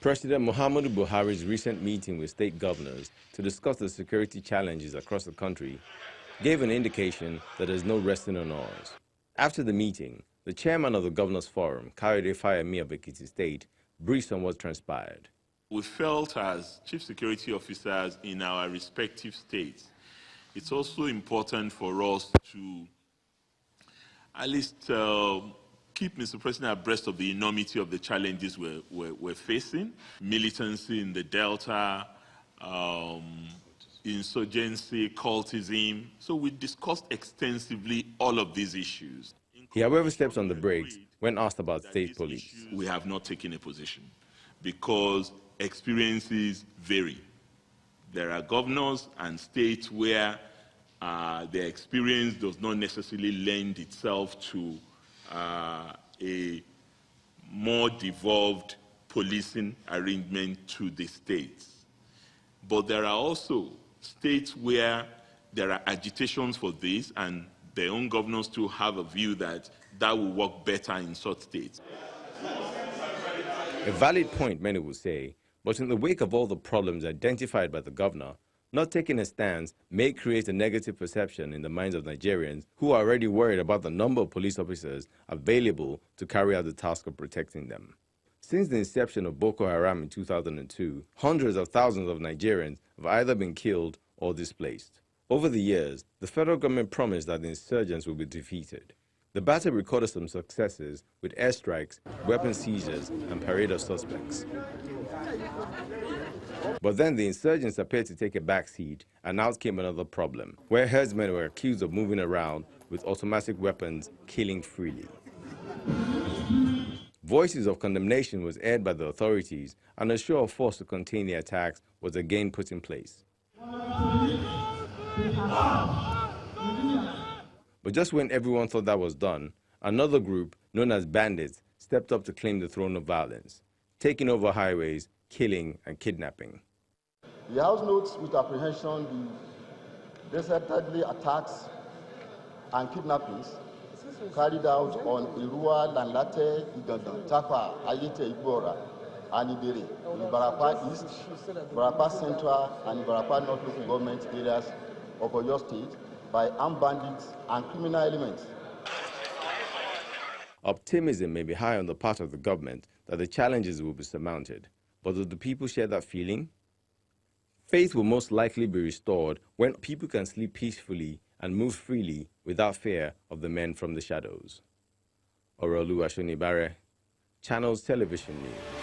President Muhammadu Buhari's recent meeting with state governors to discuss the security challenges across the country gave an indication that there's no resting on ours. After the meeting, the chairman of the Governors Forum, Kayode Fayemi of Ekiti State, briefed on what transpired. We felt as chief security officers in our respective states, it's also important for us to at least keep Mr. President abreast of the enormity of the challenges we're facing. Militancy in the Delta, insurgency, cultism. So we discussed extensively all of these issues. He, however, steps on the brakes when asked about state police. We have not taken a position because experiences vary. There are governors and states where their experience does not necessarily lend itself to a more devolved policing arrangement to the states. But there are also states where there are agitations for this, and their own governors too have a view that that will work better in such states. A valid point, many will say, but in the wake of all the problems identified by the governor, not taking a stance may create a negative perception in the minds of Nigerians who are already worried about the number of police officers available to carry out the task of protecting them. Since the inception of Boko Haram in 2002, hundreds of thousands of Nigerians have either been killed or displaced. Over the years, the federal government promised that the insurgents will be defeated. The battle recorded some successes with airstrikes, weapon seizures, and parade of suspects. But then the insurgents appeared to take a backseat, and out came another problem, where herdsmen were accused of moving around with automatic weapons, killing freely. Voices of condemnation was aired by the authorities, and a show of force to contain the attacks was again put in place. But just when everyone thought that was done, another group, known as bandits, stepped up to claim the throne of violence, taking over highways, killing and kidnapping. The House notes with apprehension the desertedly attacks and kidnappings carried out on Irua, Lanlate, Igangan, Tapa, Ayete, Igbora, and Ibere in Ibarapa East, Ibarapa Central, and Ibarapa North local government areas of Oyo State by armed bandits and criminal elements. Optimism may be high on the part of the government that the challenges will be surmounted, but do the people share that feeling? Faith will most likely be restored when people can sleep peacefully and move freely without fear of the men from the shadows. Orolu Ashonibare, Channels Television News.